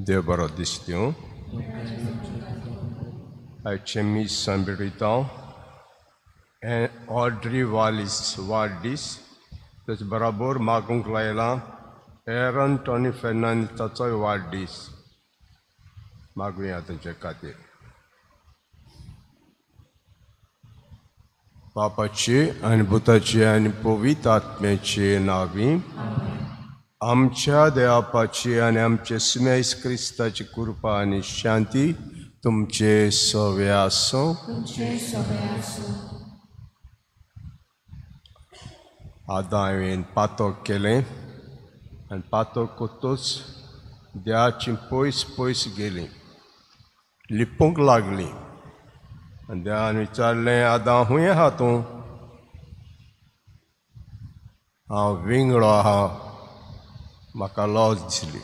Deus barodistio. Aichemi Sambirita and Audrey Waldis. Das Barabor Magung Laila, Aaron Tony Fernandez Tatsoy Waldis. Maguiata Jacate. Papaci आणि भूताची आणि पवित्र आत्म्याचे नावी आमच्या देवापाची आणि आमचे सुमेस क्रिस्ताची कृपा आणि शांती तुमचे सवे असो. आतां हांवें पातोक केलें आनी पातोक कोत्तूच देवाची पयस पयस गेली लिपूंक लागली आनी देवान विचारलें आतां खूंय आहा तूं? हांव विंगडो आहा, म्हाका लॉज दिसली.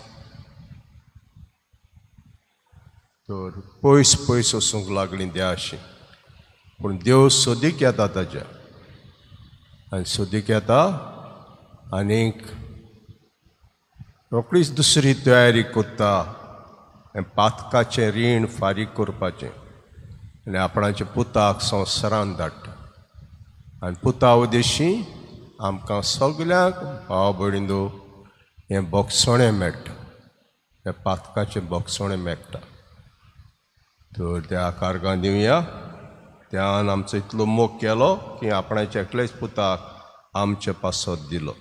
तर पयस पयस वचूंक लागली देवाशी. पूण देव सोदीक येता ताच्या आनी सोदीक येता आनीक रोखडीच दुसरी तयारी कोत्ता पातकाचें रीण फारीक करपाचें आनी आपणाच्या पुताक संवसारांत धाडटा. आनी पुता उद्देशी आमकां सगल्यांक भाव भयणींनो हें बोगसोणें मेळटा, हें पातकाचें बोगसोणें मेळटा. तर त्या कारगां दिवया. त्यान आमचो इतलो मोग केलो की आपणाच्या एकल्याच पुताक आमचे पासत दिलो.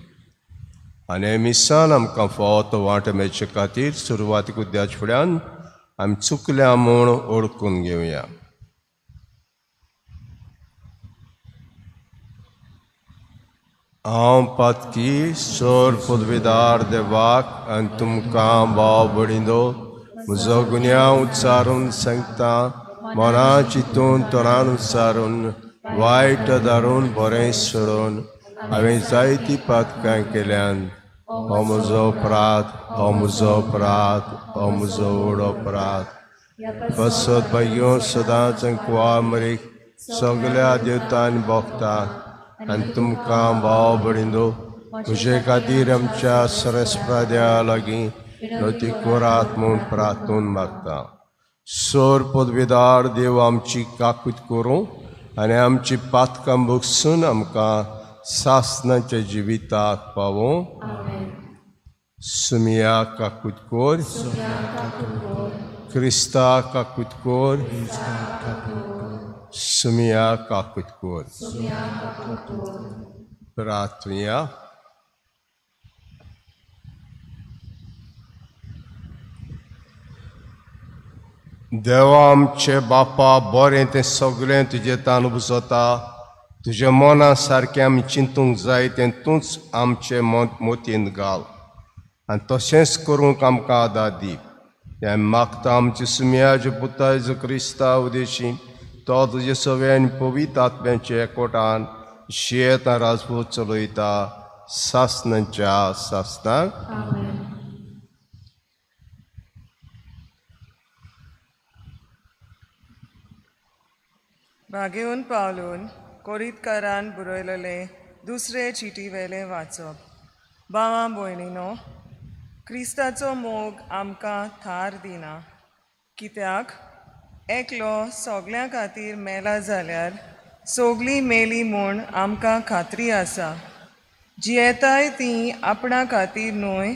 आनी हे मिसान आमकां फोत वांटो मेळचे खातीर सुरवातीक देवाच्या फुड्यान आमी चुकल्या म्हूण ओळखून घेवया. हांव पातकी सोर पदवीदार देवाक आनी तुमकां भाव भयणींनो म्हजो गुन्यांव उच्चारून सांगता. मना चिंतून तोंडान उच्चारून वायट दारून बरें सोडून हांवें जायतीं पातकां केल्यान हो म्हजो अपराध, हो म्हजो अपराध, हो म्हजो व्हड अपराध. बसत भाग्यो सदांच कुवामरीक सगल्या देवतांनी भोगतात आनी तुमकां भाव भयणींनो म्हजे खातीर आमच्या सरस्प्राद्या लागीं नोती कोरात म्हूण प्रार्थून मागता. सोर पदवीदार देव आमची काकूट करूं आनी आमची पातकां भोगसून आमकां सासनाच्या जिविताक पावूं. सुमिया काकूट कोर, क्रिस्ता काकूट कोर, सुमिया काकूट कोर. प्रार्थया. देवा आमचे बापा बरें तें सगळें तुजे तान जाता. तुज्या मना सारकें आमी चिंतूंक जाय तें तूंच आमचे मोतीन घाल आनी तशेंच करूंक आमकां आदार दी. हें मागता आमचे सुमयाचे पुता जो क्रिस्ता उदेशी तो तुजे सवे आनी पवित्र आत्म्याचे एकवटान शेत राजपूत चलयता सासनांच्या सासनाक. भागेवन पावलून कोरीतकारान बरयलेले दुसरे चिटी वेले वाचप. भावां भयणीनो, क्रिस्ताचो मोग आमकां थार दिना. कित्याक एकलो सगल्या खातीर मेला जाल्यार सगलीं मेली म्हूण आमकां खात्री आसा. जियेताय ती आपणा खातीर न्हय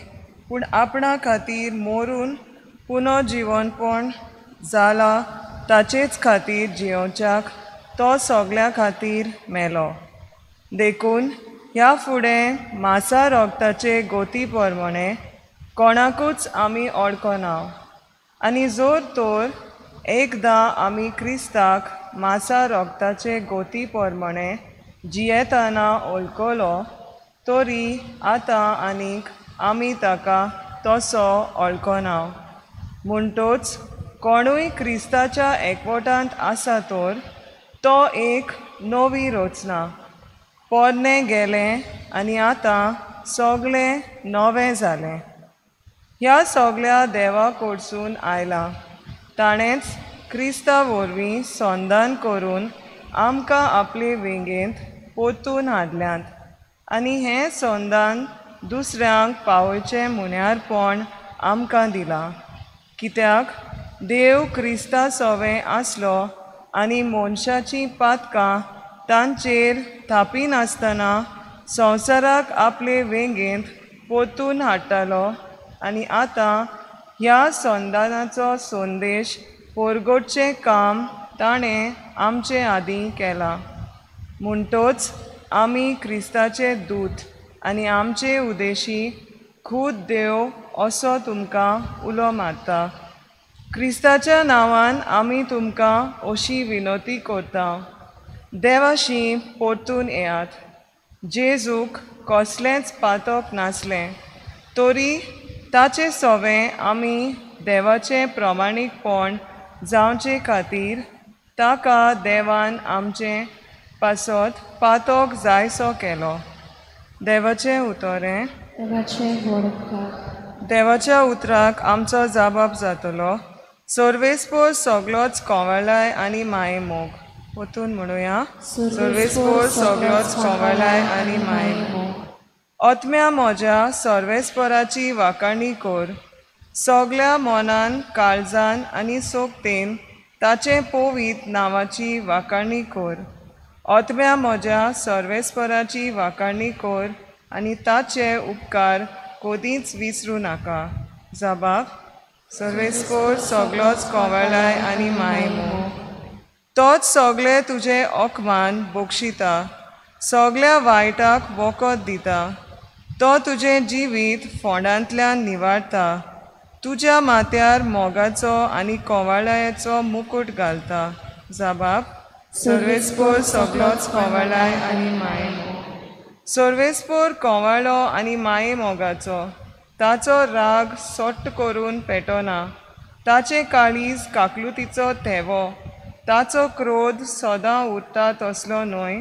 पूण आपणा खातीर मोरून पुनर्जीवनपण जाला ताचेच खातीर जियोवच्याक तो सगल्या खातीर मेलो. देखून ह्या फुडें मासा रोगताचे गोती पोरमोणे कोणाकूच आमी ओळखना आनी जोर तोर एकदां आमी क्रिस्ताक मासा रोगताचे गोती पोरमोणे जियेतना ओळखलो तोरी आतां आनीक आमी ताका तसो ओळखना म्हणटोच कोणूय क्रिस्ताच्या एकवटांत आसा तर तो एक नवी रचना पोरणे गेलें आनी आतां सगळें नवें जालें ह्या सगळ्या देवा कडसून आयलां ताणेंच क्रिस्ता वरवीं संधान करून आमकां आपले वेंगेंत पोतून हाडल्यांत आनी हें संधान दुसऱ्यांक पावोवचें मुन्यारपण आमकां दिलां कित्याक देव क्रिस्ता सोवें आसलो आनी मनशाचीं पातकां तांचेर थापी नासतना संवसाराक आपले वेंगेंत पोतून हाडटालो आनी आतां ह्या संधानाचो संदेश परगटचें काम ताणें आमचे आदीं केलां म्हणटोच आमी क्रिस्ताचे दूत आनी आमचे उदेशी खूद देव असो तुमकां उलो मारता क्रिस्ताच्या नांवान आमी तुमकां अशी विनोती करता देवाशी परतून येयात जेजूक कसलेंच पातक नासलें तरी ताचे सोवें आमी देवाचें प्रमाणीकपण जावचे खातीर ताका देवान आमचें पासत पातक जायसो केलो देवाचें उतोरें देवाच्या उतराक आमचो जबाब जातलो सर्वेस्पोर सगळोच कोवळाय आनी माये मोग वतून म्हणुया सर्वेस्पोर सगळोच कोवळाय आनी माये मोग ओतम्या म्हज्या सर्वेस्पराची वाखाणी कर सगळ्या मनान काळजान आनी सोगतेन ताचे पोवीत नांवाची वाखाणी कर ओतम्या म्हज्या सर्वेस्पराची वाखाणी कर आनी ताचे उपकार कदींच विसरूं नाका जबाब सर्वेस्पोर सगळोच कोवळाय आनी माये मोग तोच सगळे तुजे ओकमान बक्षिता सगळ्या वायटाक वखद दिता तो तुजें जिवीत फोंडांतल्यान निवाडटा तुज्या माथ्यार मोगाचो आनी कोवळायेचो मुकूट घालता जबाब सर्वेस्पोर सगळोच कोवळाय आनी माये मोग सर्वेस्पोर कोवळो आनी माये मोगाचो ताचो राग सोट्ट करून पेटोना ताचे काळीज काकलुतीचो थेवो ताचो क्रोध सदां उरता तसलो न्हय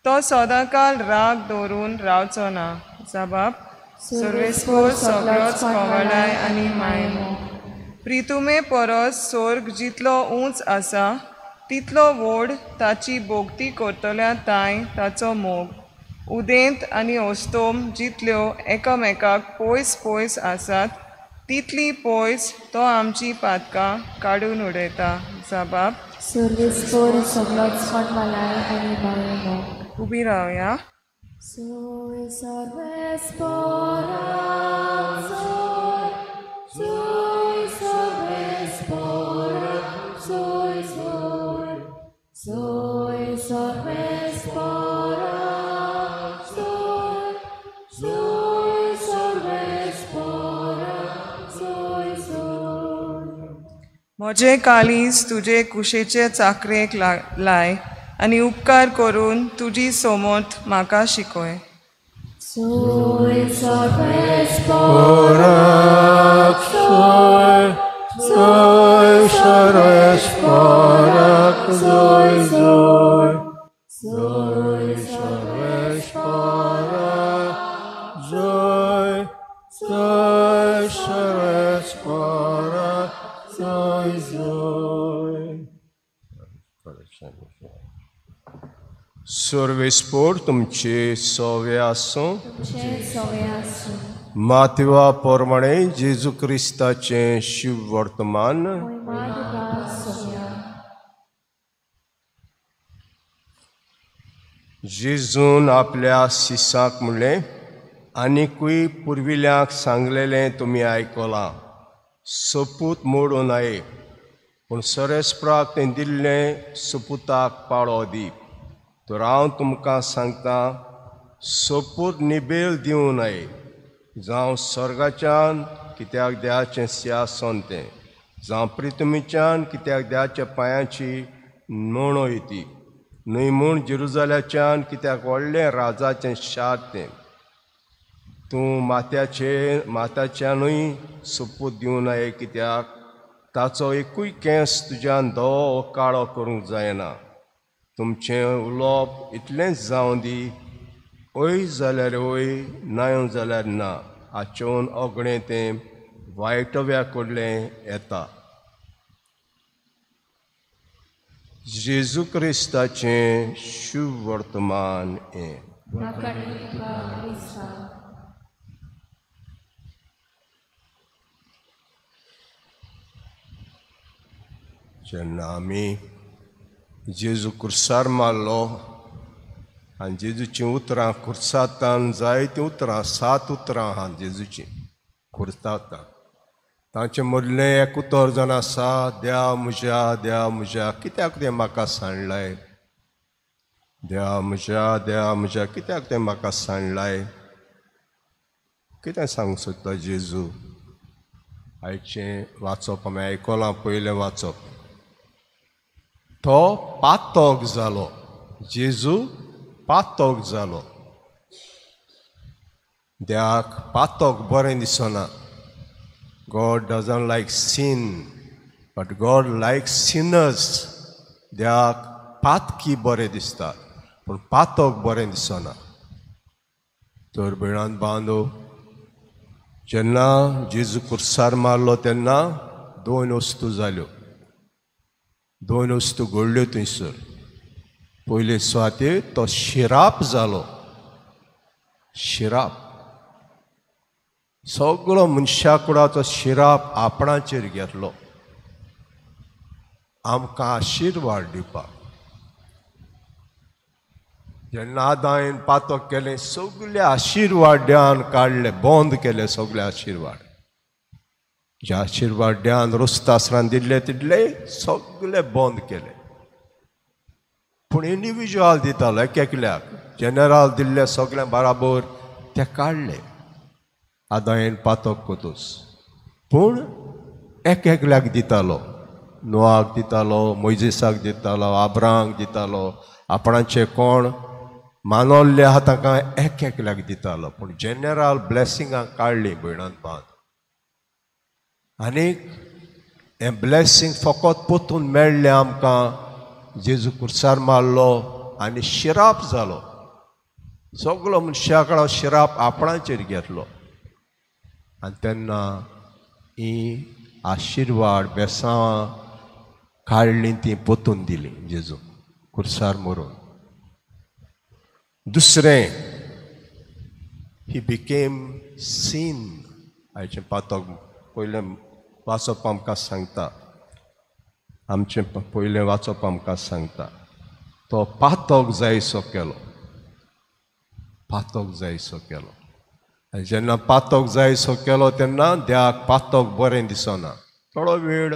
तो सदांकाल राग दवरून रावचो ना जबाब सर्वेस्पोर सगळोच कोवळाय आनी माये मोग प्रितुमे परस स्वर्ग जितलो उंच आसा तितलो व्हड ताची भोगती करतल्या ताय ताचो मोग उदेंत आनी ओस्तोम जितल्यो एकामेकाक पयस पयस आसात तितली पयस तो आमची पातकां काडून उडयता जबाब सर्वेस्पोर सगळोच कोवळाय आनी माये मोग उबी रावया Soy सर्वेस्पोरा soy सर्वेस्पोरा soy सर्वेस्पोरा soy सर्वेस्पोरा म्हजे काळीज तुजे कुशेचे चाकरेक लाय आनी उपकार करून तुजी सोमत म्हाका शिकय Soy सर्वेस्पोरा soy सर्वेस्पोरा soy सर्वेस्पोरा सर्वेस्पोर तुमचे सोवे आसूं माथवा पोरमणे जेजू क्रिस्ताचें शिव वर्तमान जेजून आपल्या शिसाक म्हणलें आनीकूय पुर्विल्यांक सांगलेलें तुमी आयकलां सपूत मोडूं नये पूण सरेस्पराक तें दिल्लें सपुताक पाळो दी तर हांव तुमकां सांगतां सोपूर निबेल दिवं नये जावं स्वर्गाच्यान कित्याक देवाचें सिंहासन तें जावं प्रितुमीच्यान कित्याक देवाच्या पांयाची मोणो ती न्हय म्हूण जेरुजाल्याच्यान कित्याक व्हडलें राजाचें शार तें तूं माथ्याच्यानूय सोपूत दिवं नये कित्याक ताचो एकूय केंस तुज्यान धवो काळो करूंक जायना तुमचें उलोवप इतलेंच जावं दी ओय जाल्यार ओय नाय जाल्यार ना हाचेवन ओगणें तें वायटव्या कडलें येता जेजू क्रिस्ताचें शुभ वर्तमान हें म्हाका तुका क्रिस्ता जेन्ना आमी जेजू कुर्सार मारलो आनी जेजूचीं उतरां कुर्सातान जायतीं उतरां 7 उतरां आहा जेजूचीं कुर्सातान तांचें मदलें एक उतर जावन आसा देवा म्हज्या कित्याक तें म्हाका सांडलाय देवा म्हज्या कित्याक तें म्हाका सांडलाय कितें सांगूंक सोदता जेजू आयचें वाचप आमी आयकलां पयलें वाचप तो पातोक जालो जेजू पातोक जालो देवाक पातोक बरें दिसना God doesn't like sin, but God likes sinners. देवाक पातकी बरें दिसता पूण पातोक बरें दिसना तर बिणान बांदू जेन्ना जेजू कुर्सार मारलो तेन्ना 2 वस्तू जाल्यो 2 वस्तू घडल्यो थंयसर पयले सुवातेर तो शिराप जालो शिराप सगळो मनशा कुडाचो शिराप आपणाचेर घेतलो आमकां आशिर्वाद दिवपाक जेन्ना आदायन पातोक केलें सगळे आशिर्वाद्यान काडले बंद केले सगळे आशिर्वाद जे आशिर्वाद्यान रोस्तासरान दिल्ले तितले सगळे बंद केले पूण इंडिविज्युअल दितालो एकल्याक जनरल दिल्ले सगळे बराबर ते काडले आदायन पातोक कोतूस पूण एकल्याक दितालो नोआक दितालो मोइजेसाक दितालो आब्रामाक दितालो आपणाचे कोण मानोल्ले आहा ताका एकल्याक दितालो पूण जनरल ब्लेसिंगाक काडली भयणान बांद आनीक हें ब्लेसिंग फकत पोतून मेळ्ळें आमकां जेजू कुर्सार मारलो आनी शिराप जालो सगळो मनशा कडेन शिराप आपणाचेर घेतलो आनी तेन्ना ही आशिर्वाद बेसांवां काडलीं तीं पोतून दिलीं जेजू कुर्सार मरून दुसरें ही बिकेम सीन आयचें पातोक पयलें वाचप आमकां सांगता आमचें पयलें वाचप आमकां सांगता तो पातोक जायसो केलो पातोक जायसो केलो जेन्ना पातोक जायसो केलो तेन्ना देवाक पातोक बरें दिसना थोडो वेळ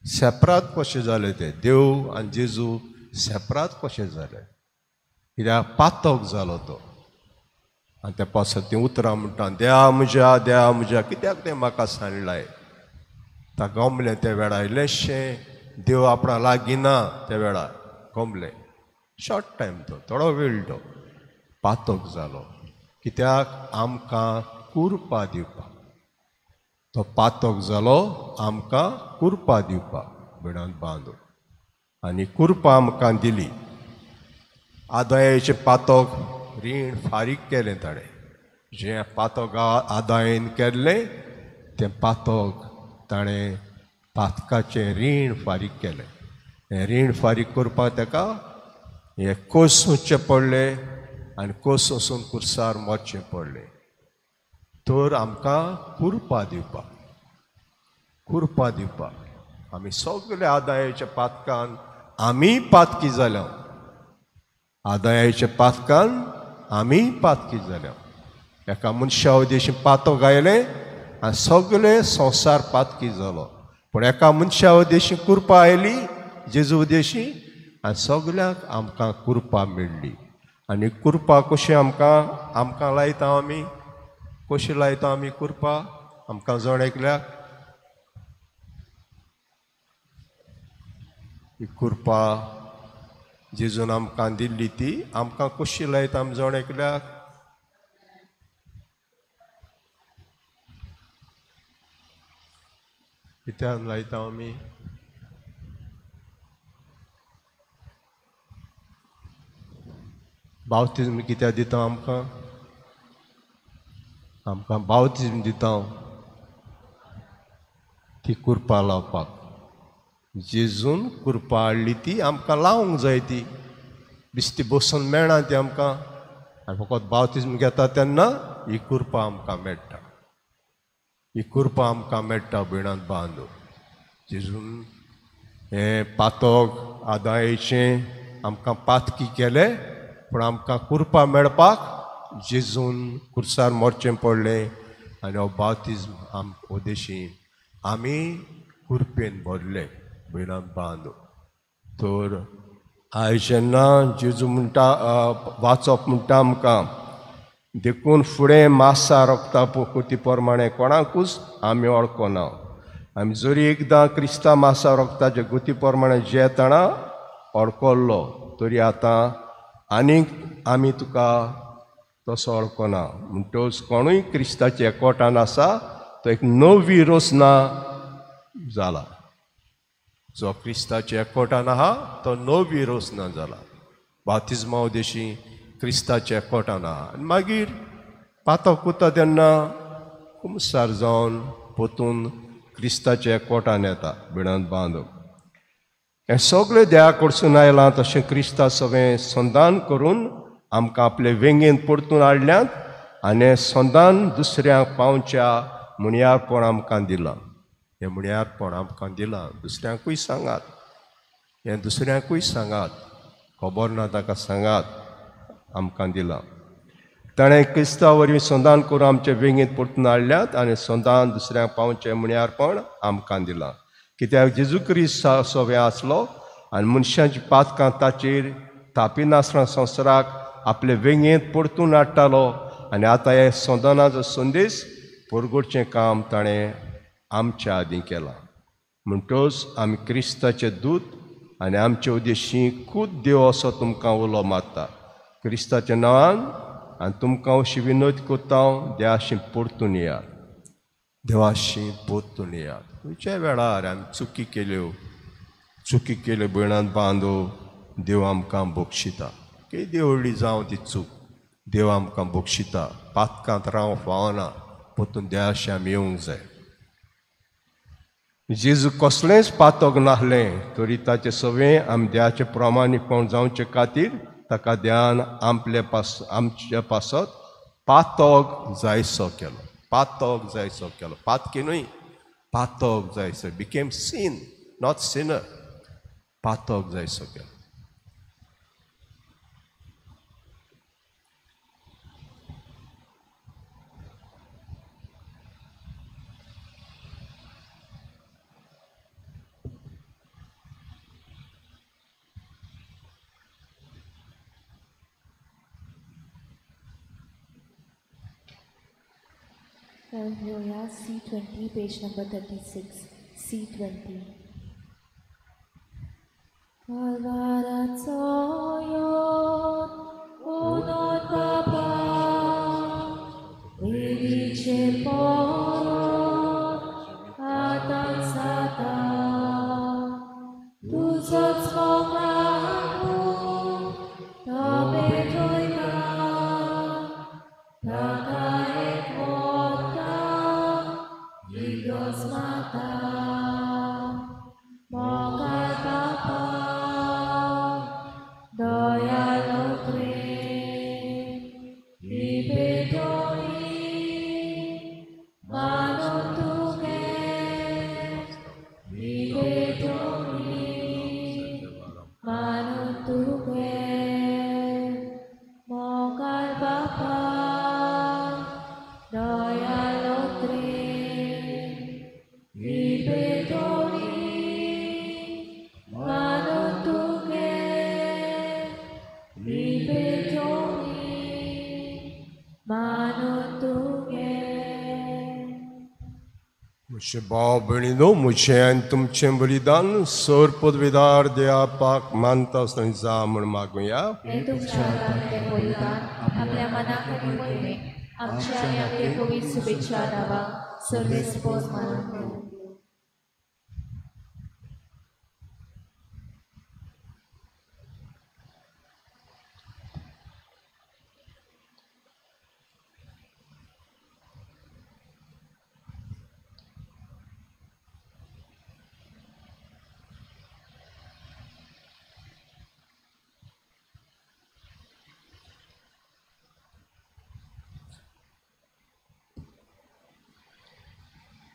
सेपरात कशें जालें तें देव आनी जेजू सेपरात कशें जालें कित्याक पातोक जालो तो आनी ते पासत तीं उतरां म्हणटा देवा म्हज्या कित्याक तें म्हाका सांडलाय ताका गमलें त्या वेळार इल्लेंशें देव आपणा लागीं ना त्या वेळार गमलें शॉर्ट टायम तो थोडो वेळ तो पातोक जालो कित्याक आमकां कुरपा दिवपाक तो पातोक जालो आमकां कुरपा दिवपाक बिडान बांदून आनी कुरपा आमकां दिली आदायाचें पातोक रीण फारीक केलें ताणें जें पातोक आदायन केल्लें तें पातोक ताणें पातकाचें रीण फारीक केलें हें रीण फारीक करपाक ताका हें कोसूचें पडलें आनी कोस वचून कुर्सार मरचें पडलें तर आमकां कुरपा दिवपाक आमी सगळे आदायाच्या पातकान आमी पातकी जाल्या आदायाच्या पातकान आमी पातकी जाल्या एका मनशा उदेशी पातोक आयलें आनी सगळे संवसार पातकी जालो पूण एका मनशा उदेशी कुरपा आयली जेजू उदेशी आनी सगळ्यांक आमकां कुरपा मेळ्ळी आनी कुरपा कशी आमकां लायता आमी, कशी लायता आमी कुरपा आमकां जण एकल्याक? ही कुरपा जेजून आमकां दिल्ली ती आमकां कशी लायता आमी जण एकल्याक? कित्याक लायता आमी? बावतिजम कित्याक दिता आमकां? आमकां बावतिजम दिता ती कुरपा लावपाक. जेजून कुरपा हाडली ती आमकां लावंक जाय ती, बिस्ती बसून मेळना ती आमकां. आनी फकत बावतिजम घेता तेन्ना ही कुरपा आमकां मेळटा. ही कुरपा आमकां मेळटा भयणान बांदू. जेजून हें पातोग आदायेचें आमकां पातकी केलें, पूण आमकां कुरपा मेळपाक जेजून कुर्सार मरचें पडलें. आनी हो बावतिजम उद्देशीन आमी कुरपेन भरले भयणान बांदू. तर आयज जेन्ना जेजू म्हणटा वाचप म्हणटा आमकां, देखून फुडें मासा रोगता पोकुती प्रमाणें कोणाकूच आमी वळखना. आमी जरी एकदां क्रिस्तांव मासा रोगताचे गुती प्रमाणें जेतना वळखलो, तरी आतां आनीक आमी तुका तसो वळखना. म्हणटच कोणूय क्रिस्ताच्या एकवटान आसा तो एक नवी रोसना जाला. जो क्रिस्ताच्या एकवटान आहा तो नवी रोसना जाला. बावतिजमा उद्देशी क्रिस्ताच्या एकवटान आहा. आनी मागीर पातो कुता तेन्ना कुमसार जावन पोतून क्रिस्ताच्या एकवटान येता भयणान बांदूंक. हें सगळें देवा कडसून आयलां. तशें क्रिस्ता सगळें संदान करून आमकां आपले वेंगेन परतून हाडल्यांत आनी संदान दुसऱ्यांक पावच्या मुणयारपण आमकां दिलां. हें मुणयारपण आमकां दिलां. दुसऱ्यांकूय सांगात, हें दुसऱ्यांकूय सांगात, खबर ना ताका सांगात, आमकां दिलां. ताणें क्रिस्ता वरवीं संदान करून आमचे वेंगेंत परतून हाडल्यात आनी संदान दुसऱ्यांक पावचें मुणयारपण आमकां दिलां. कित्याक जेजू क्रिस्त सोबे आसलो आनी मनशांची पातकां ताचेर थापिनासतना संवसाराक आपले वेंगेंत परतून हाडटालो. आनी आतां हे संदानाचो संदेश परगडचें काम ताणें आमच्या आदीं केलां. म्हणटच आमी क्रिस्ताचे दूत आनी आमचे उद्देशी खूद देव असो तुमकां उलो मारता क्रिस्ताच्या नांवान. आनी तुमकां अशी विनोद कोत्ता हांव, देवाशी परतून येयात, देवाशी परतून येयात. खंयच्या वेळार आमी चुकी केल्यो भयणान बांदू देव आमकां बक्षिता. केदी व्हडली जावं ती चूक, देव आमकां बक्षिता. पातकांत रावंक फावना, परतून देवाशी आमी येवंक जाय. जेजू कसलेंच पातक नासलें, तरी ताचें सगळें आमी देवाचें प्रमाणीपण जावचे खातीर ताका देवान आमचे पासत पातक जायसो केलो. पातक जायसो केलो. पातकी न्हय, पातक जायसो. Became sin, not sinner. पातक जायसो केलो. Hallelujah, C20, page number 36. C20. Alvarazo yon, unot baba, Vivice poron, atan sata, Tuzot smogamu, Tobe troika, Taka ekota, Dios mata, Mogal Bapa, Doyalo Tre, Ibedoi, Manutuke, Ibedoi, Manutuke, Mogal Bapa, Doyalo Tre, Ibedoi, म्हजे भाव भयणीनो, म्हजें आनी तुमचें बलिदान sir पदवीदार देवापाक मानता आसतना जा म्हूण मागुया. हे तुमच्या हातांतलें बलिदान आपल्या मनाक आनी वयलें आमचे आनी आपले पवित्र शुभेच्छा दावा सर्वेस्पोस मानून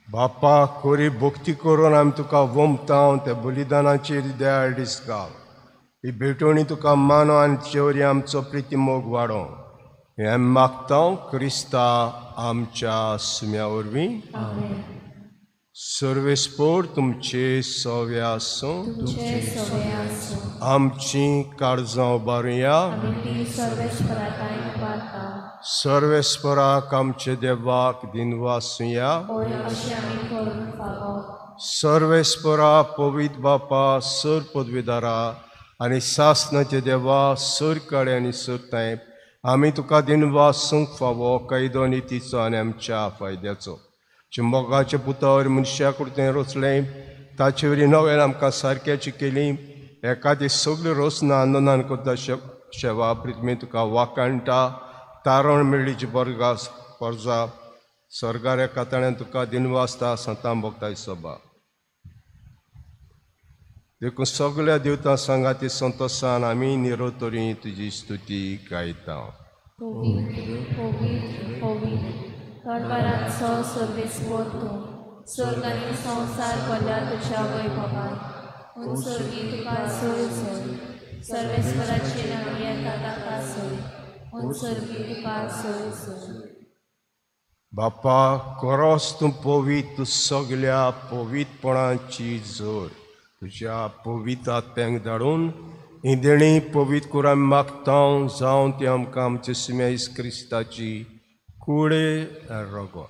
बापा, कोरी भक्ती करून आमी तुका वमतां त्या बलिदानाचेर दयाळ दिसगाव. ही भेटोवणी तुका मानो आनी चेवरी आमचो प्रिती मोग वाडो. हें आमी मागता क्रिस्ता आमच्या सुम्या वरवीं. सर्वेस्पोर तुमचे सवे आसूं. आमची काळजां उबारुया. सर्वेस्पराक आमचे देवाक दिनवासुया. सर्वेस्परा पवित्र बापा सर पदवीदारा आनी सासनाचे देवा सर काळे आनी सरताय आमी तुका दिनवासूंक फावो कैदो नितीचो आनी आमच्या फायद्याचो. मोगाच्या पुतावर मनशा कुर्तें रचलें ताचे वरी नव्यान आमकां सारक्याची केली. एखादी सगळी रोसना आनंदान करता शेवा प्रितमे तुका वाकाणटा. तारण मेळीची बरगास परजा सर्गाऱ्या काताळ्यान तुका दिनवासता संतां भोगता सोबा. देखून सगळ्या देवतां सांगाती संतोशान आमी निरोतरी तुजी स्तुती गायता. दरबारांचो सर्वेस्पोर तूं स्वर्ग आनी संवसार पडल्या तुज्या वैभवान उत्सर्गी तुका सोय सोय. सर्वेस्पराची नांव येता ताका सोय. उत्सर्गी तुका सोय सोय. बापा, खरोच तूं पवित्र, तूं सगळ्या पवित्रपणाची जोर तुज्या पवित्र आत्म्यांक धाडून ही देणी पवित्र करून आमी मागता. जावं ती आमकां आमचे सुम्या क्रिस्ताची कुळे रगो.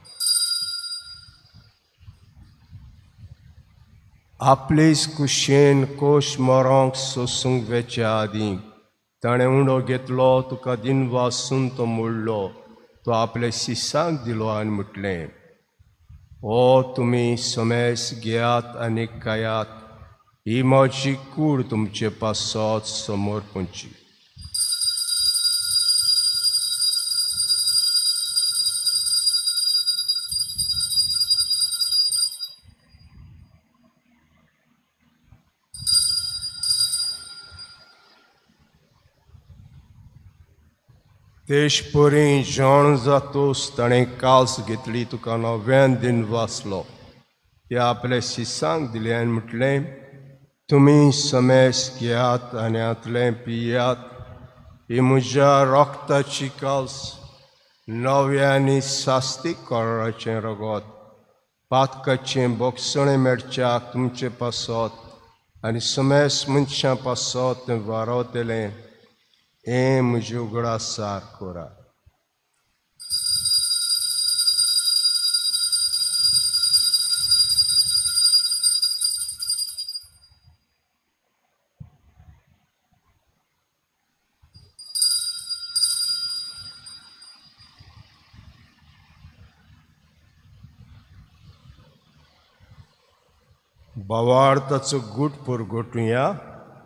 आपलेच कुशेन कोश मरोंक सोसूंक वेच्या आदीं ताणें उंडो घेतलो. तुका दिन वासून तो मोडलो. तो आपल्या शिसांक दिलो आनी म्हटलें, हो तुमी सोमेस घेयात आनी खायात. ही म्हजी कूड तुमचे पासत समोर पोंची. देश पोरी जेवण जातोस ताणें कास घेतली. तुका नव्यान दिन वाचलो. ते आपल्या शिसांक दिले आनी म्हटलें, तुमी समेस घेयात आनी आतलें पियात. ही म्हज्या रोगताची कास नव्या आनी सास्तीक कराराचें रगत. पातकाचें बोगसणें मेळच्याक तुमचे पासत आनी समेस मनशां पासत तें वारवतलें. हें म्हजे उगडासार कोरा. भावार्थाचो गूट परगोटुया.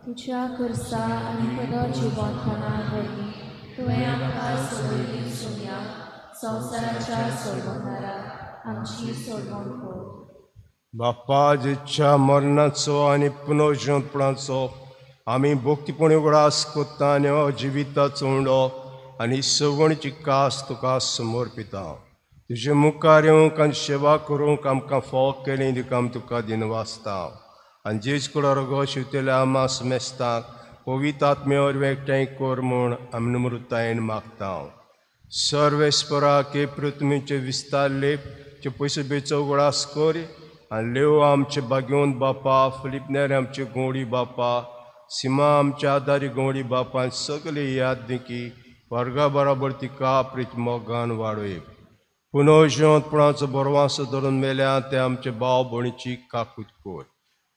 तुज्या खुर्सा आनी पदो जिवंतपणा वरवीं तुवें आमकां सोडली सुम्या संवसाराच्या सोडवणाराक आमची सोडवण कर. बापा, जेच्या मरणाचो आनी पुनर्जन्मपणाचो आमी भक्तीपणी उगडास कोत्ता आनी हो जिविताचो उंडो आनी सवणीची कास तुका समर्पिता. तुजे मुखार येवंक आनी सेवा करूंक आमकां फोग केली देखून आमी तुका दिनवासता. आनी जेज कुडो रगो शिवतेल्या आमास मेस्ताक पवित्र आत्म्यावर एकठांय कर म्हूण आमी नम्रतायेन मागता. सर्वेस्पराक हे पृथ्वीचे विस्तारले चे पयसो बेचो उगडास कर आनी लेव आमचे भाग्यवंत बापा, फिलिपनेर आमचे गोंडी बापा, सिमा आमच्या आदारी गोंडी बापा सगळे याद देखी वर्गा बराबर तिका प्रीत मोगान वाडोय. पुनः जिवंतपणाचो बरवासो धरून मेल्या ते आमचे भाव भणीची काकूट कोर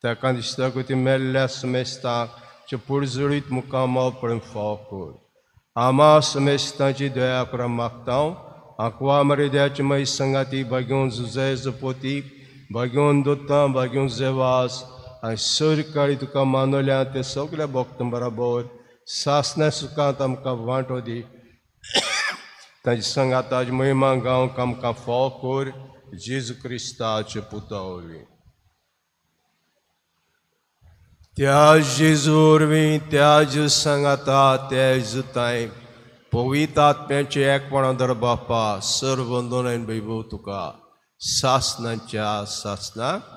ताका दिसता की ती मेल्ल्या समेस्तांचे पुडजळीत मुकामाव पळून फाव कोर आमा समेस्तांची दया करा मागता आंकवा मरेद्याची मै संगाती भाग्योन जुजय जपोती भाग्योन दोत्तां भाग्योन जेवास आनी सर काळी तुका मानवल्या ते सगल्या भक्तां बरोबर सासण्या सुखांत आमकां वांटो दी ताची संगात ताजी महिमा गावंक आमकां फाव कोर जेजू क्रिस्ताचे पुता वरवीं त्या जेजू वरवीं त्या जेजू सांगाता त्या जुताय पवित्र आत्म्याचे एकपणां दर बापा सर्व वंदन वैभव तुका सासनांच्या सासनाक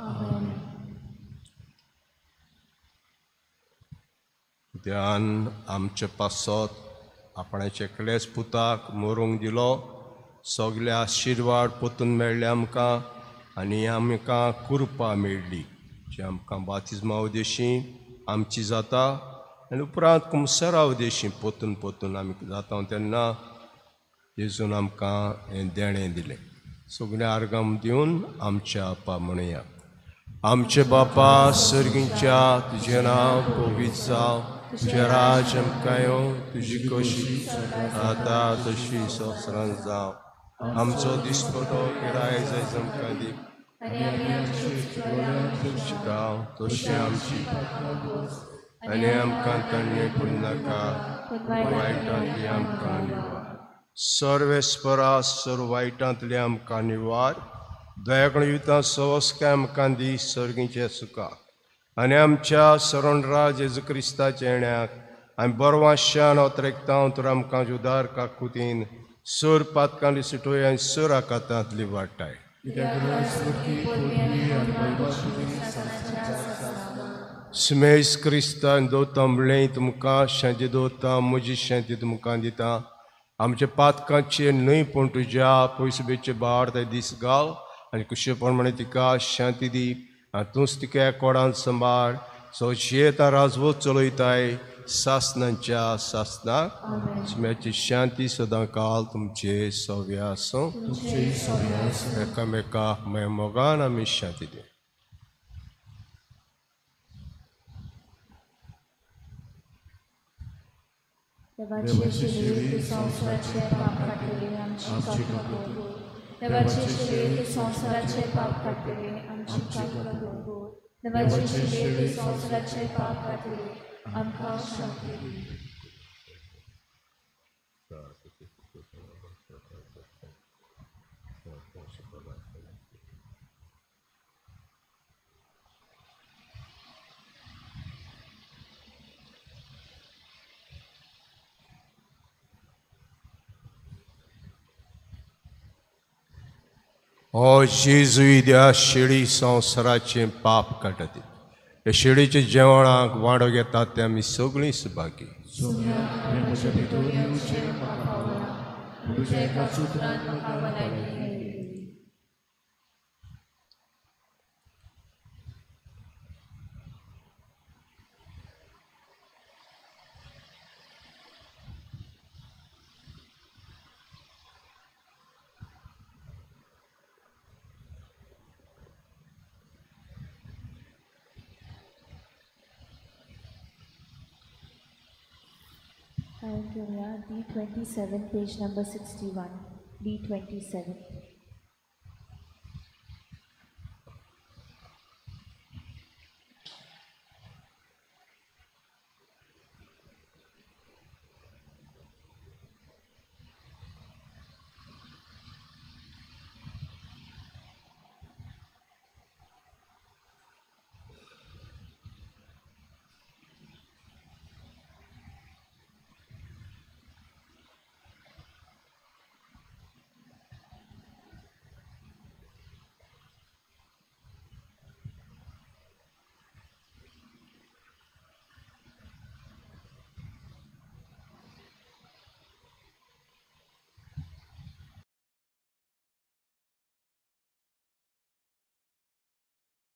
ध्यान आमचे पासत आपणाचे एकलेच पुताक मरूंक दिलो सगळे आशिर्वाद पोतून मेळ्ळे आमकां आनी आमकां कृपा मेळ्ळी जी आमकां बातिजमा उदेशी आमची जाता आनी उपरांत कुमसरा उदेशी पोतून पोतून आमी जाता तेन्ना जेजून आमकां हें देणें दिलें सगळें आर्गाम दिवन आमच्या आपा म्हणया आमचे बापा सर्गीच्या तुजें नांव पवित्र जावं तुजें राज आमकां येवं तुजी कशी आतां तशी संवसारांत जावं आमचो दिसपटो पिराय जायज आमकां दी गांव तशी आमची आनी आमकां तन्ने करूं नाका वायटांतली आमकां निवार सर्वेस्परा सर्व वायटांतली आमकां निवार दयाकण युतां सवस्काय आमकां दी सर्गीचे सुखाक आनी आमच्या सरोंडरा जेजू क्रिस्ताच्या येण्याक आमी बरवाशान अत्रेकता तर आमकां जुदार काकुतीन सर पातकांतली सुटोय आनी सर आकातांतली वाटाय स्मेस क्रिस्तान दोता म्हणलें तुमकां शांती दोता म्हजी शांती तुमकां दिता आमच्या पातकांचे न्हय पूण तुज्या पयसुबेचे बार ते दीस घाल आनी कुशेपणान तिका शांती दी आनी तूंच तिका कोडांत सांबाळ सो शेता राजवो चलयताय सासनांच्या सासनाक स्मेची शांती सदां काल तुमचे सव्या आसूं एकामेकाक मोगान आमी शांती दी देवाचे शिळे संवसाराचे पाप काडलेले आमची काकूट देवाचे शिळे संवसाराचे पाप काडलेले आमची काकूट देवाचे शिळे संवसाराचे पाप काडलेले आमकां शांती दी ओ जेजू द्या शिडी संवसाराचें पाप काडटा हे शिडीच्या जेवणाक वांटो घेतात ते आमी सगळीं Subhagi D27, page number 61. D27.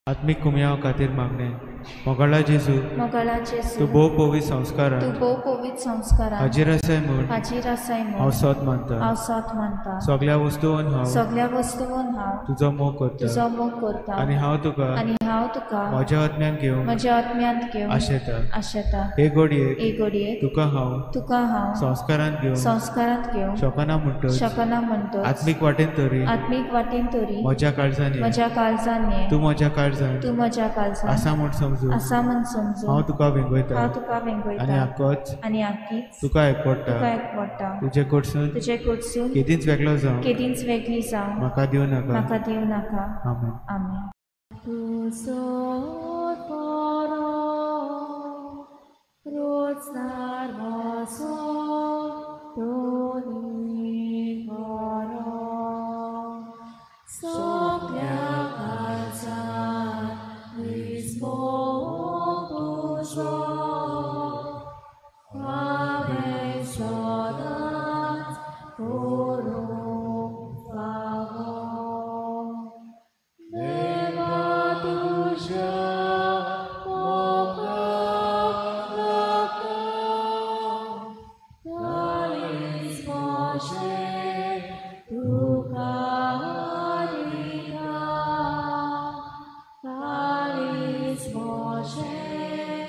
आत्मीक कुमयाव खातीर मागणें मोगाळा जेजू मोगाळा तूं जेजू भोव पवित्र संस्कारान तूं भोव पवित्र संस्कारान हाजीर आसाय म्हूण हाजीर आसाय हांव म्हूण सोत मानता हांव सोत मानता सगळ्या वस्तूंन हांव सगळ्या वस्तूंन हांव तुजो मोग करता तुजो मोग करता आनी हांव तुका आनी हांव तुका म्हज्या आत्म्यान घेवन म्हज्या आत्म्यांत घेवन आशेता आशेता हे घडयेक एक घडयेक तुका हांव तुका हांव संस्कारान घेवन संस्कारांत घेवन शकना म्हणटच शकना म्हणटच आत्मीक वाटेन तरी आत्मीक वाटेन तरी म्हज्या काळजान ये. म्हज्या काळजान ये तूं म्हज्या काळजान तूं म्हज्या काळजान आसा म्हूण समजून आसा म्हूण समजून हांव तुका वेंगयता हांव तुका आनी वेंगयता आक्कोच आनी आख्खीच तुका एकपडटा तुका एकवटा तुजे कडसून तुजे कडसून केदींच वेगळो जावं केदींच वेगळी जावं म्हाका दिवं नाका म्हाका दिवं नाका आमेन आमेन तुजो बरो रोजगार म्हजो दोनी बरो सगळ्या काळजांत विस्मो तुजो हांवें सदांच करूंक फावो देवा तुज्या मोगाक लागता काळीज म्हजें तुका दिता काळीज म्हजें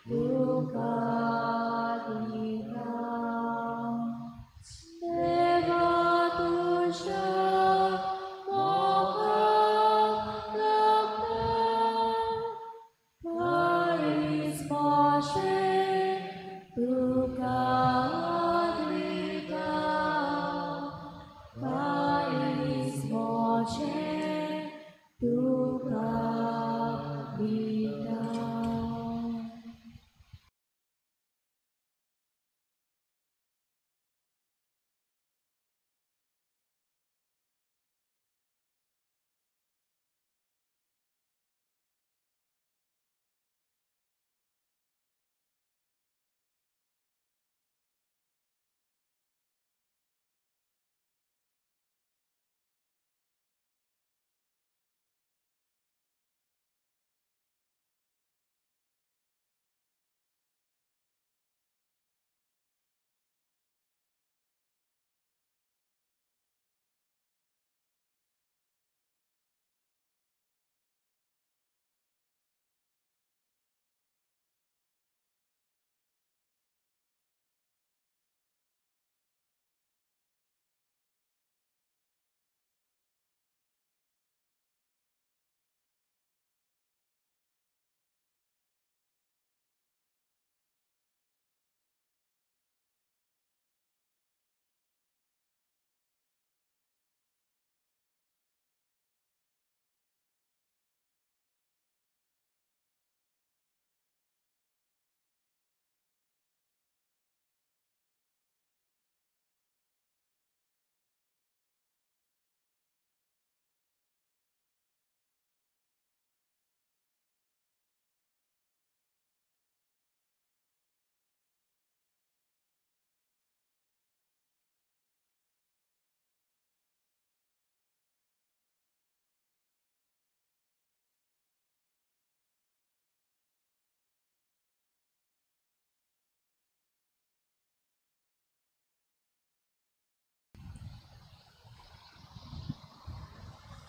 तुका दिता देवा तुज्या मोगाक लागता काळीज म्हजें तुका दिता काळीज म्हजें तुका दिता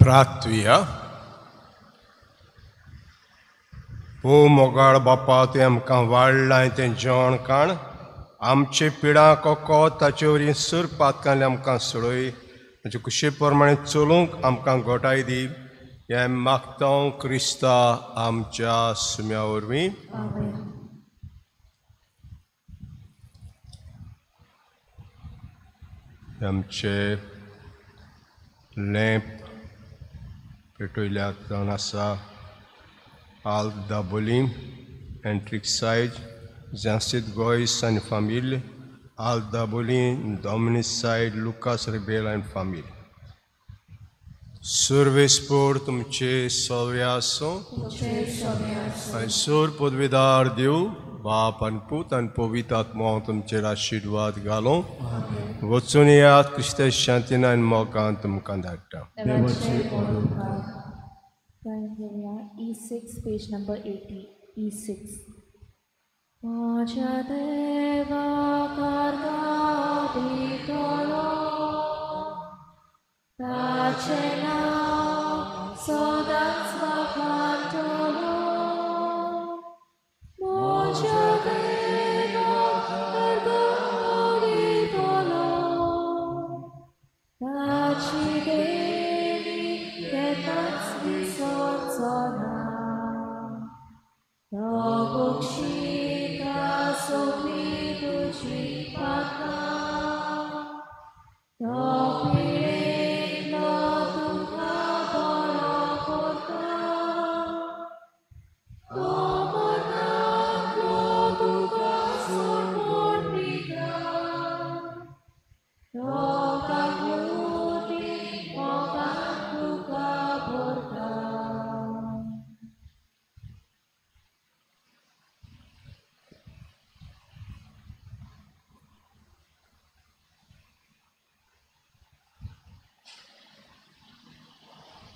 प्रार्थुया. ओ मोगाळ बापा तुवें आमकां वाडलां तें जेवण खाण आमचे पिडा कोको ताचे वरी सूर पातकांनी आमकां सोडय ताचे कुशे प्रमाणे चलूंक आमकां घोटाय दी हें मागता क्रिस्ता आमच्या सुम्या वरवीं. आमचे लॅम्प पेटयल्यात जावन आसा Al Dabolim, Entric Side, Jansit Gois and família, Al Dabolim, Dominis Side, Lucas Rebela and família. Survespor तुमचे सव्यासो ऐसोर पदवीदार देव बाप आणि पूत आणि पवित्र आत्मा तुमचेर आशीर्वाद घालो वचून यात क्रिस्ता शांतीन आणि मोगान तुमकां धाडटा. E6 page number 80 E6. माझ्या देवा कार्गादितलो प्राचीना सोदन स्वभांतलो